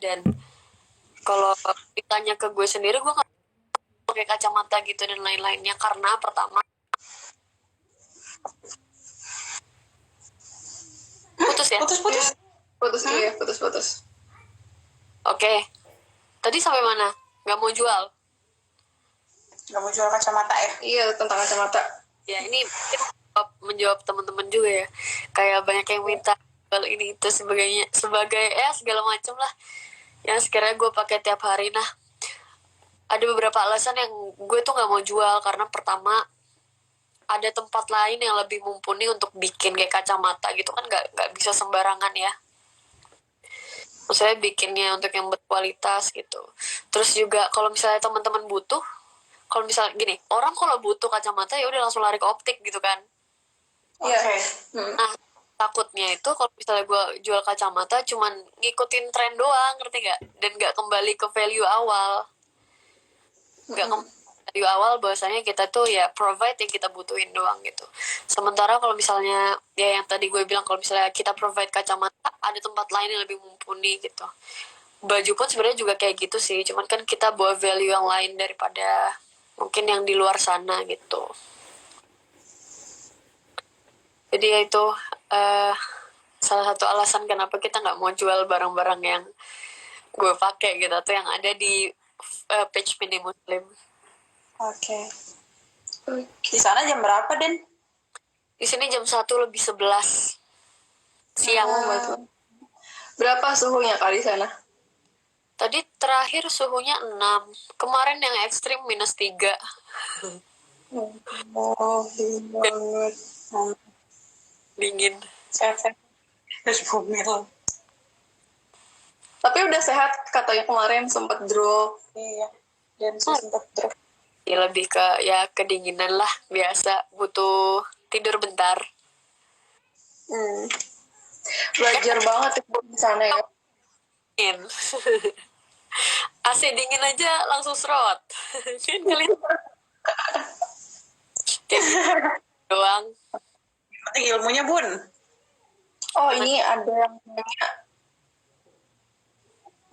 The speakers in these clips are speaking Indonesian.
Dan kalau ditanya ke gue sendiri, gue nggak pakai kacamata gitu dan lain-lainnya karena pertama putus ya. Putus. Oke. Tadi sampai mana? Nggak mau jual? Nggak mau jual kacamata ya? Iya, tentang kacamata. Ya ini mungkin menjawab teman-teman juga ya. Kayak banyak yang minta jual ini itu sebagai segala macam lah. Yang sekiranya gue pakai tiap hari. Nah, ada beberapa alasan yang gue tuh nggak mau jual karena pertama ada tempat lain yang lebih mumpuni untuk bikin kayak kacamata gitu kan nggak bisa sembarangan ya. Maksudnya bikinnya untuk yang berkualitas gitu. Terus juga kalau misalnya teman-teman butuh, kalau misalnya gini, orang kalau butuh kacamata ya udah langsung lari ke optik gitu kan. Iya. Okay. Nah, takutnya itu kalau misalnya gue jual kacamata cuman ngikutin tren doang, ngerti nggak? Dan nggak kembali ke value awal. Nggak kembali ke value awal bahwasanya kita tuh ya provide yang kita butuhin doang gitu. Sementara kalau misalnya ya yang tadi gue bilang, kalau misalnya kita provide kacamata, ada tempat lain yang lebih mumpuni gitu. Baju pun sebenarnya juga kayak gitu sih, cuman kan kita bawa value yang lain daripada mungkin yang di luar sana gitu. Jadi ya itu salah satu alasan kenapa kita nggak mau jual barang-barang yang gue pakai gitu, atau yang ada di page Mini Muslim. Oke. Di sana jam berapa, Den? Di sini jam 1:11 siang. Berapa suhunya kali sana? Tadi terakhir suhunya 6. Kemarin yang ekstrim -3. Oh, dingin banget. Dingin. Sehat-sehat. Terus bumil. Tapi udah sehat katanya, kemarin sempat drop. Iya. Dan sempat drop. Ya lebih ke ya kedinginan lah, biasa butuh tidur bentar. Belajar banget di sana ya. AC dingin aja langsung serot. Kan kalian doang. Penting ilmunya, Bun. Oh, ini ada yang nanya.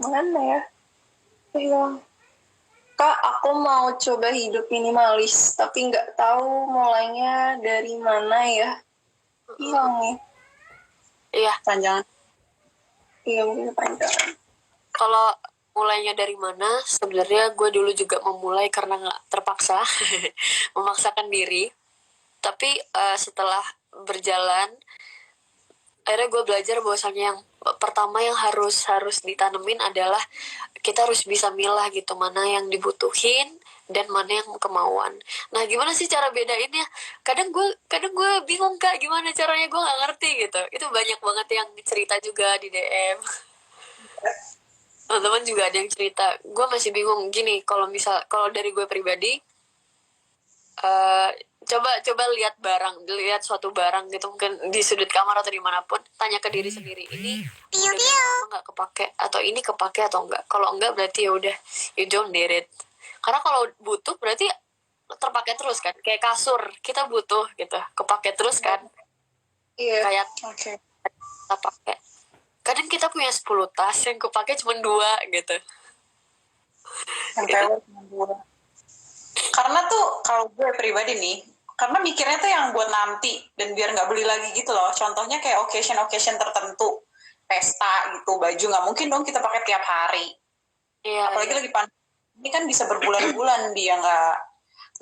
Mana ya? Hilang. Kak, aku mau coba hidup minimalis, tapi nggak tahu mulainya dari mana ya. Hilang nih. Iya. Panjang. Iya, mungkin panjang. Kalau mulainya dari mana? Sebenarnya gue dulu juga memulai karena nggak terpaksa, memaksakan diri. Tapi setelah berjalan, akhirnya gue belajar bahwasannya yang pertama yang harus ditanemin adalah kita harus bisa milah gitu, mana yang dibutuhin dan mana yang kemauan. Nah, gimana sih cara bedainnya? Kadang gue bingung, Kak, gimana caranya, gue nggak ngerti gitu. Itu banyak banget yang cerita juga di DM. Teman-teman juga ada yang cerita. Gue masih bingung gini, kalau dari gue pribadi, coba lihat suatu barang gitu, mungkin di sudut kamar atau dimanapun, tanya ke diri sendiri, ini udah nggak kepake, atau ini kepake atau enggak. Kalau enggak berarti ya udah, you don't need it. Karena kalau butuh berarti terpakai terus kan, kayak kasur kita butuh gitu, kepake terus kan. Iya. Kayak kita pakai, kadang kita punya 10 tas yang kepake cuma 2 gitu. Yang gitu. Cuma 2. Karena tuh kalau gue pribadi nih, karena mikirnya tuh yang buat nanti dan biar nggak beli lagi gitu loh. Contohnya kayak occasion tertentu, pesta gitu, baju nggak mungkin dong kita pakai tiap hari. Iya. Apalagi lagi pandemi ini kan bisa berbulan-bulan dia nggak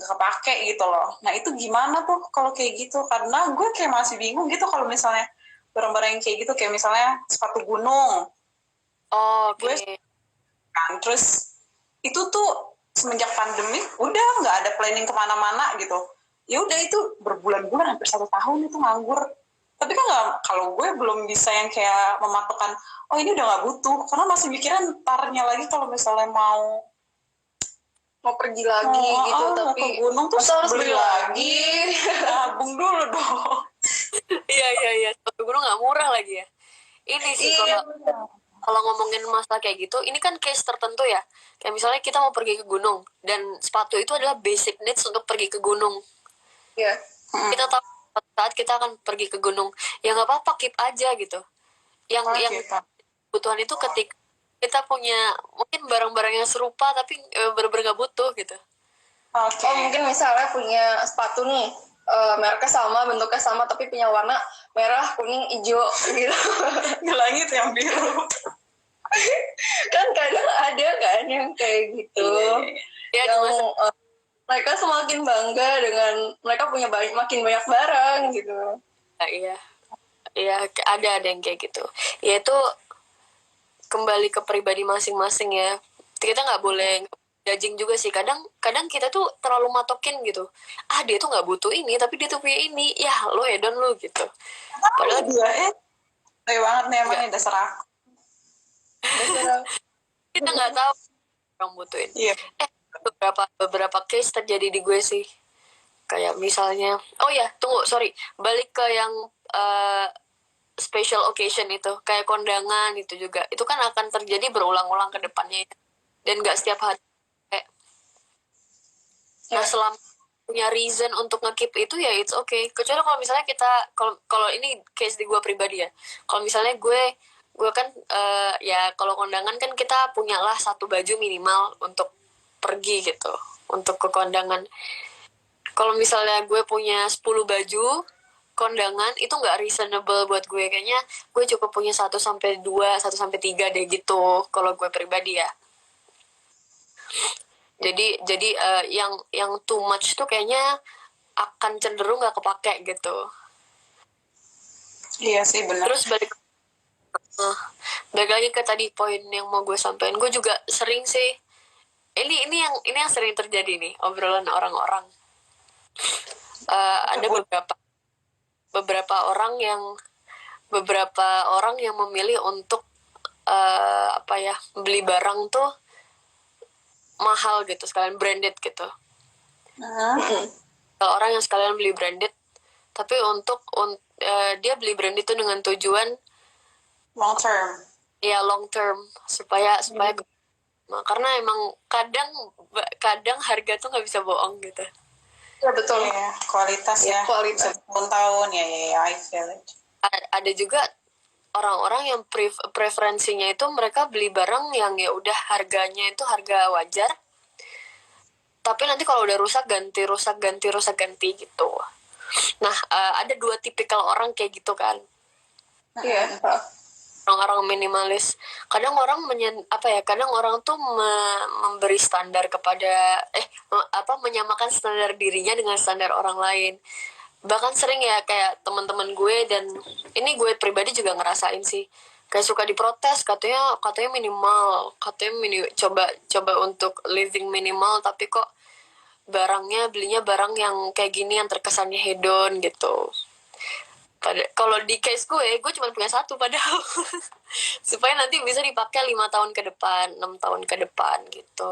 kepake gitu loh. Nah itu gimana tuh kalau kayak gitu? Karena gue kayak masih bingung gitu kalau misalnya barang-barang yang kayak gitu, kayak misalnya sepatu gunung. Oh, gue kan terus itu tuh semenjak pandemi udah nggak ada planning kemana-mana gitu. Ya udah itu berbulan-bulan, hampir 1 tahun itu nganggur. Tapi kan nggak, kalau gue belum bisa yang kayak mematokkan, oh ini udah nggak butuh, karena masih mikiran ntarnya lagi kalau misalnya mau pergi lagi gitu, tapi ke gunung tuh harus beli lagi. Nabung dulu dong. Iya, sepatu gunung nggak murah lagi ya. Ini sih kalau ngomongin masalah kayak gitu, ini kan case tertentu ya. Kayak misalnya kita mau pergi ke gunung, dan sepatu itu adalah basic needs untuk pergi ke gunung. Iya. Kita tahu saat kita akan pergi ke gunung, ya nggak apa-apa, keep aja gitu. Yang kebutuhan itu ketika kita punya mungkin barang-barang yang serupa tapi bener-bener gak butuh gitu. Oke. Oh mungkin misalnya punya sepatu nih, mereknya sama, bentuknya sama, tapi punya warna merah, kuning, hijau gitu. Di langit yang biru. Kan kadang ada kan yang kayak gitu. Ya Yang dengan mereka semakin bangga dengan mereka punya makin banyak barang gitu. iya. Iya, ada yang kayak gitu. Ya itu kembali ke pribadi masing-masing ya. Kita nggak boleh judging juga sih. Kadang kita tuh terlalu matokin gitu. Ah dia tuh nggak butuh ini, tapi dia tuh punya ini. Ya lo hedon lo gitu. Padahal Dia banget nih emang ini dasar aku. kita nggak tahu orang butuhin. Iya. Beberapa case terjadi di gue sih. Kayak misalnya, oh ya tunggu sorry, balik ke yang special occasion itu, kayak kondangan itu juga. Itu kan akan terjadi berulang-ulang ke depannya. Dan nggak setiap hari. Nah selama punya reason untuk ngekip itu ya it's okay. Kecuali kalau misalnya kita kalau ini case di gue pribadi ya. Kalau misalnya gue kan ya kalau kondangan kan kita punyalah satu baju minimal untuk pergi gitu, untuk ke kondangan. Kalau misalnya gue punya 10 baju kondangan itu nggak reasonable buat gue, kayaknya gue cukup punya 1-2, 1-3 deh gitu kalau gue pribadi ya. Jadi yang too much tuh kayaknya akan cenderung nggak kepake gitu. Iya sih benar. Terus balik lagi ke tadi poin yang mau gue sampaikan, gue juga sering sih ini yang sering terjadi nih obrolan orang-orang. Ada beberapa orang yang memilih untuk beli barang tuh mahal gitu, sekalian branded gitu. Orang yang sekalian beli branded tapi dia beli branded itu dengan tujuan long term. Ya long term supaya karena emang kadang harga tuh nggak bisa bohong gitu. Ya betul. Ya, kualitas ya. Kualitas. Tahun ya, I feel it. Ada juga orang-orang yang preferensinya itu mereka beli barang yang ya udah harganya itu harga wajar. Tapi nanti kalau udah rusak ganti gitu. Nah, ada 2 tipikal orang kayak gitu kan. Iya. Orang-orang minimalis. Kadang orang kadang orang tuh memberi standar kepada menyamakan standar dirinya dengan standar orang lain. Bahkan sering ya kayak teman-teman gue, dan ini gue pribadi juga ngerasain sih, kayak suka diprotes katanya minimal, coba untuk living minimal, tapi kok belinya barang yang kayak gini yang terkesannya hedon gitu. Kalau di case gue cuma punya 1 padahal supaya nanti bisa dipakai 5 tahun ke depan, 6 tahun ke depan gitu.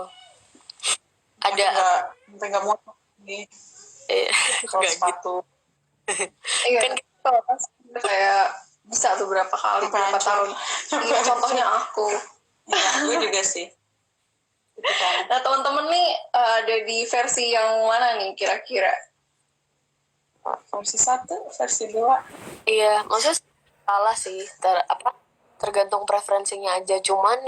Ada nggak mau nih kalau sepatu. Iya, kan kayak bisa tuh berapa kali, berapa tahun. Iya, contohnya aku. Ya, gue juga sih. Nah, teman-teman nih ada di versi yang mana nih kira-kira? Versi 1, versi 2. Iya, maksudnya salah sih, tergantung preferensinya aja. Cuman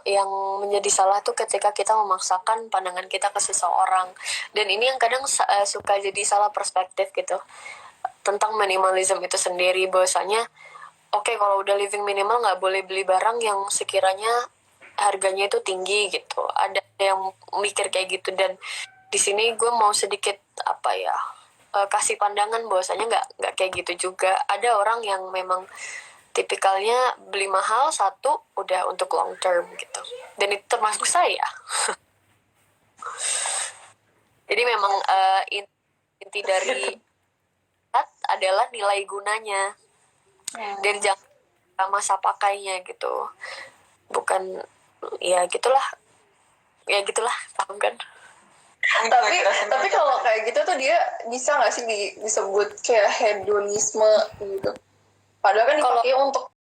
yang menjadi salah tuh ketika kita memaksakan pandangan kita ke seseorang. Dan ini yang kadang suka jadi salah perspektif gitu tentang minimalism itu sendiri. Bahwasanya oke, kalau udah living minimal nggak boleh beli barang yang sekiranya harganya itu tinggi gitu. Ada yang mikir kayak gitu, dan di sini gue mau sedikit kasih pandangan bahwasanya nggak kayak gitu juga. Ada orang yang memang tipikalnya beli mahal 1 udah untuk long term gitu, dan itu termasuk saya. Jadi memang inti dari adalah nilai gunanya dan jangan masa pakainya gitu, bukan ya gitulah paham kan? Tapi kalau kayak gitu tuh dia bisa nggak sih disebut kayak hedonisme gitu? Padahal kan dipakai untuk